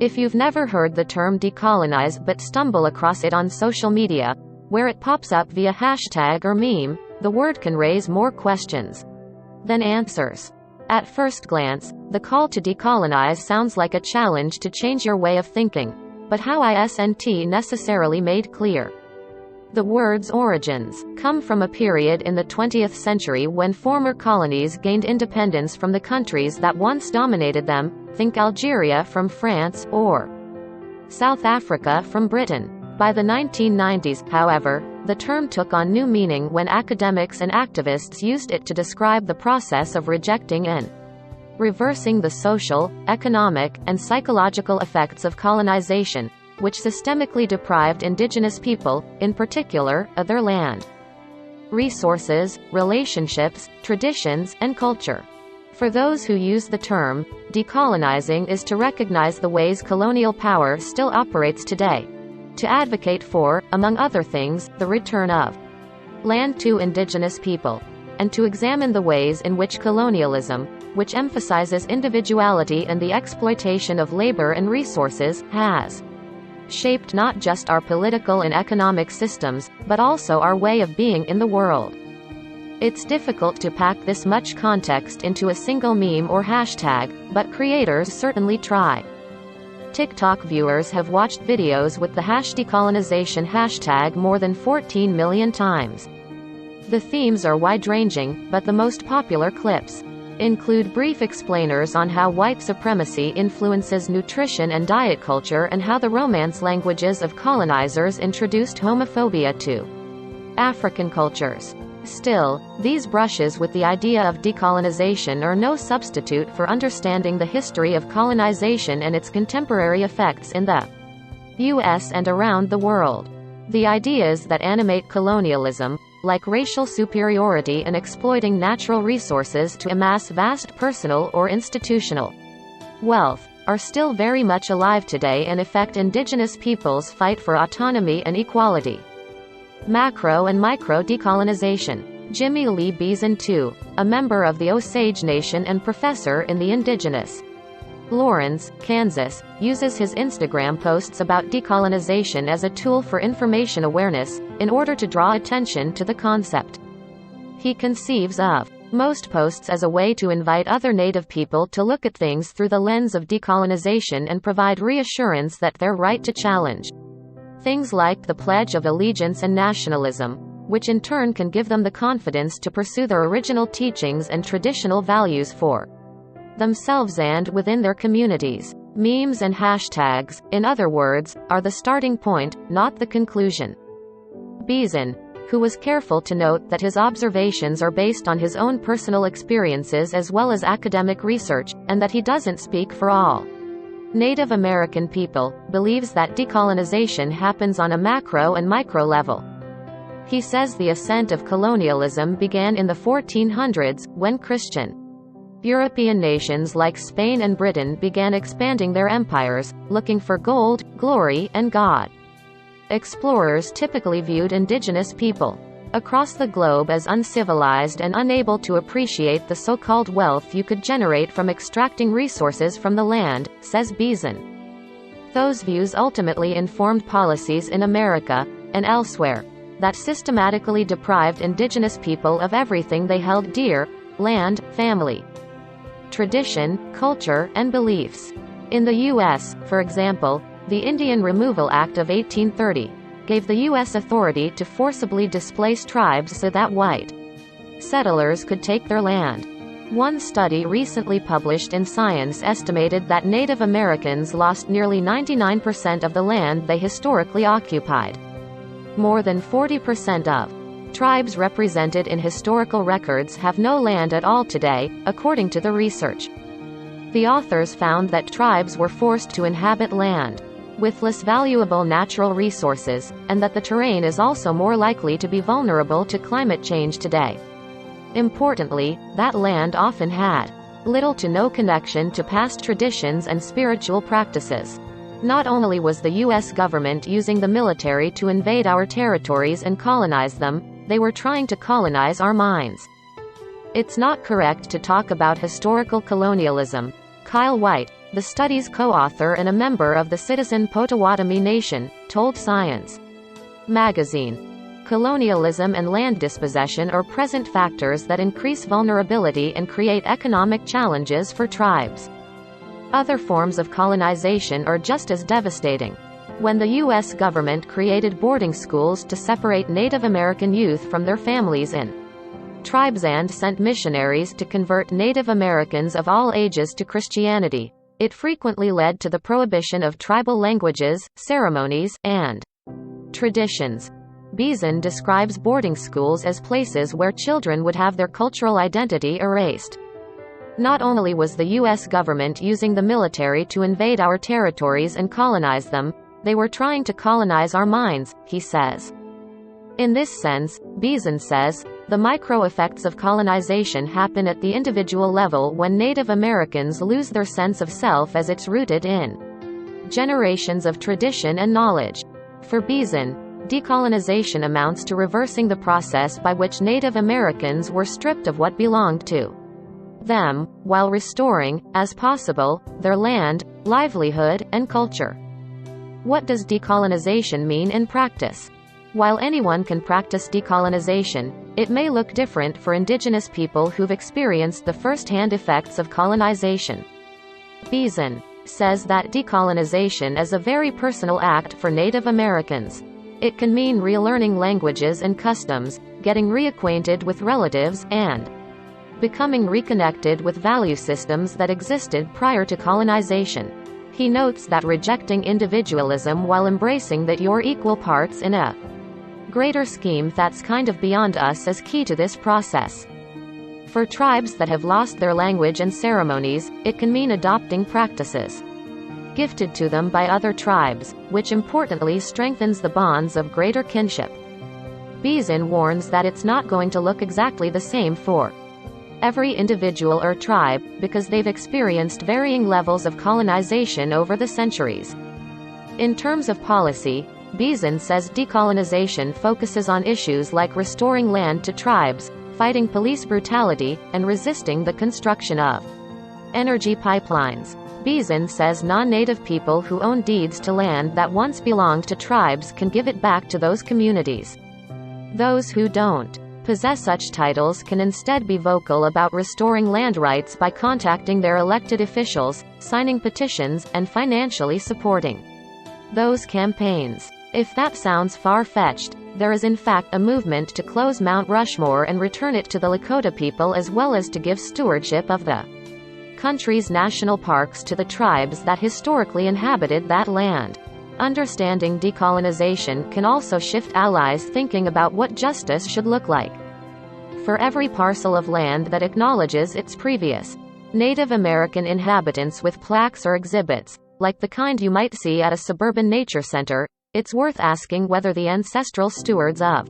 If you've never heard the term decolonize but stumble across it on social media, where it pops up via hashtag or meme, the word can raise more questions than answers. At first glance, the call to decolonize sounds like a challenge to change your way of thinking, but how isn't necessarily made clear. The word's origins come from a period in the 20th century when former colonies gained independence from the countries that once dominated them, think Algeria from France, or South Africa from Britain. By the 1990s, however, the term took on new meaning when academics and activists used it to describe the process of rejecting and reversing the social, economic, and psychological effects of colonization, which systemically deprived indigenous people, in particular, of their land, resources, relationships, traditions, and culture. For those who use the term, decolonizing is to recognize the ways colonial power still operates today, to advocate for, among other things, the return of land to indigenous people, and to examine the ways in which colonialism, which emphasizes individuality and the exploitation of labor and resources, has shaped not just our political and economic systems, but also our way of being in the world. It's difficult to pack this much context into a single meme or hashtag, but creators certainly try. TikTok viewers have watched videos with the #decolonization hashtag more than 14 million times. The themes are wide-ranging, but the most popular clips include brief explainers on how white supremacy influences nutrition and diet culture and how the Romance languages of colonizers introduced homophobia to African cultures. Still, these brushes with the idea of decolonization are no substitute for understanding the history of colonization and its contemporary effects in the U.S. and around the world. The ideas that animate colonialism, like racial superiority and exploiting natural resources to amass vast personal or institutional wealth, are still very much alive today and affect indigenous peoples' fight for autonomy and equality. Macro and micro decolonization. Jimmy Lee Beason II, a member of the Osage Nation and professor in the indigenous Lawrence, Kansas, uses his Instagram posts about decolonization as a tool for information awareness, in order to draw attention to the concept. He conceives of most posts as a way to invite other Native people to look at things through the lens of decolonization and provide reassurance that they're right to challenge things like the Pledge of Allegiance and nationalism, which in turn can give them the confidence to pursue their original teachings and traditional values for themselves and within their communities. Memes and hashtags, in other words, are the starting point, not the conclusion. Beason, who was careful to note that his observations are based on his own personal experiences as well as academic research, and that he doesn't speak for all Native American people, believes that decolonization happens on a macro and micro level. He says the ascent of colonialism began in the 1400s, when Christian European nations like Spain and Britain began expanding their empires, looking for gold, glory, and God. Explorers typically viewed indigenous people across the globe as uncivilized and unable to appreciate the so-called wealth you could generate from extracting resources from the land, says Beason. Those views ultimately informed policies in America, and elsewhere, that systematically deprived indigenous people of everything they held dear: land, family, tradition, culture, and beliefs. In the U.S., for example, the Indian Removal Act of 1830 gave the U.S. authority to forcibly displace tribes so that white settlers could take their land. One study recently published in Science estimated that Native Americans lost nearly 99% of the land they historically occupied. More than 40% of tribes represented in historical records have no land at all today, according to the research. The authors found that tribes were forced to inhabit land with less valuable natural resources, and that the terrain is also more likely to be vulnerable to climate change today. Importantly, that land often had little to no connection to past traditions and spiritual practices. Not only was the U.S. government using the military to invade our territories and colonize them, they were trying to colonize our minds. It's not correct to talk about historical colonialism, Kyle White, the study's co-author and a member of the Citizen Potawatomi Nation, told Science magazine. Colonialism and land dispossession are present factors that increase vulnerability and create economic challenges for tribes. Other forms of colonization are just as devastating. When the U.S. government created boarding schools to separate Native American youth from their families in tribes and sent missionaries to convert Native Americans of all ages to Christianity, it frequently led to the prohibition of tribal languages, ceremonies, and traditions. Beeson describes boarding schools as places where children would have their cultural identity erased. Not only was the U.S. government using the military to invade our territories and colonize them, they were trying to colonize our minds, he says. In this sense, Beeson says, the micro-effects of colonization happen at the individual level when Native Americans lose their sense of self as it's rooted in generations of tradition and knowledge. For Beeson, decolonization amounts to reversing the process by which Native Americans were stripped of what belonged to them, while restoring, as possible, their land, livelihood, and culture. What does decolonization mean in practice? While anyone can practice decolonization, it may look different for Indigenous people who've experienced the first-hand effects of colonization. Beeson says that decolonization is a very personal act for Native Americans. It can mean relearning languages and customs, getting reacquainted with relatives, and becoming reconnected with value systems that existed prior to colonization. He notes that rejecting individualism while embracing that you're equal parts in a greater scheme that's kind of beyond us is key to this process. For tribes that have lost their language and ceremonies, it can mean adopting practices gifted to them by other tribes, which importantly strengthens the bonds of greater kinship. Beeson warns that it's not going to look exactly the same for every individual or tribe, because they've experienced varying levels of colonization over the centuries. In terms of policy, Beeson says decolonization focuses on issues like restoring land to tribes, fighting police brutality, and resisting the construction of energy pipelines. Beeson says non-native people who own deeds to land that once belonged to tribes can give it back to those communities. Those who don't possess such titles can instead be vocal about restoring land rights by contacting their elected officials, signing petitions, and financially supporting those campaigns. If that sounds far-fetched, there is in fact a movement to close Mount Rushmore and return it to the Lakota people, as well as to give stewardship of the country's national parks to the tribes that historically inhabited that land. Understanding decolonization can also shift allies' thinking about what justice should look like. For every parcel of land that acknowledges its previous Native American inhabitants with plaques or exhibits, like the kind you might see at a suburban nature center, it's worth asking whether the ancestral stewards of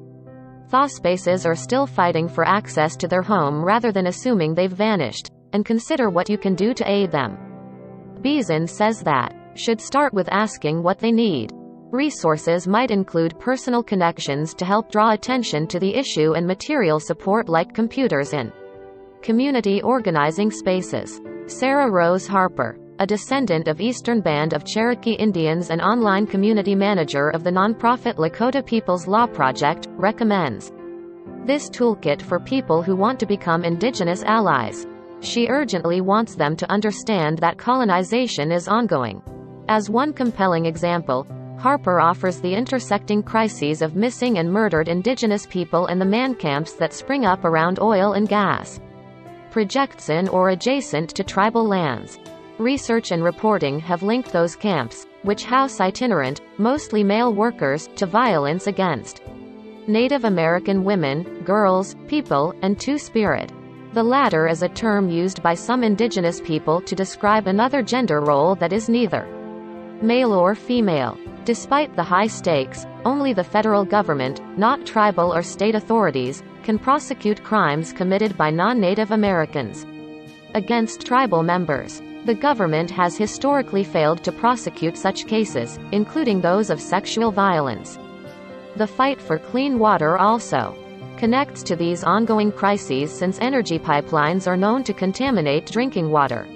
those spaces are still fighting for access to their home rather than assuming they've vanished, and consider what you can do to aid them. Beeson says that should start with asking what they need. Resources might include personal connections to help draw attention to the issue and material support like computers in community organizing spaces. Sarah Rose Harper, a descendant of Eastern Band of Cherokee Indians and online community manager of the nonprofit Lakota People's Law Project, recommends this toolkit for people who want to become Indigenous allies. She urgently wants them to understand that colonization is ongoing. As one compelling example, Harper offers the intersecting crises of missing and murdered Indigenous people and the man camps that spring up around oil and gas projects in or adjacent to tribal lands. Research and reporting have linked those camps, which house itinerant, mostly male workers, to violence against Native American women, girls, people, and Two-Spirit. The latter is a term used by some Indigenous people to describe another gender role that is neither male or female. Despite the high stakes, only the federal government, not tribal or state authorities, can prosecute crimes committed by non-Native Americans against tribal members. The government has historically failed to prosecute such cases, including those of sexual violence. The fight for clean water also connects to these ongoing crises, since energy pipelines are known to contaminate drinking water.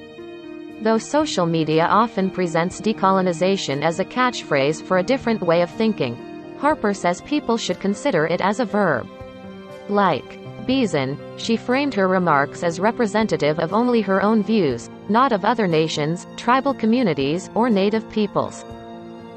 Though social media often presents decolonization as a catchphrase for a different way of thinking, Harper says people should consider it as a verb. Like Beeson, she framed her remarks as representative of only her own views, not of other nations, tribal communities, or native peoples.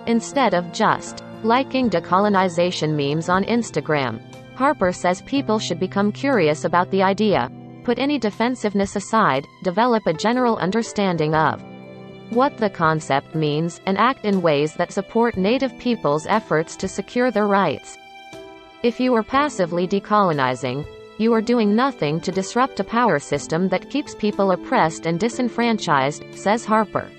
Instead of just liking decolonization memes on Instagram, Harper says people should become curious about the idea, put any defensiveness aside, develop a general understanding of what the concept means, and act in ways that support Native peoples' efforts to secure their rights. If you are passively decolonizing, you are doing nothing to disrupt a power system that keeps people oppressed and disenfranchised, says Harper.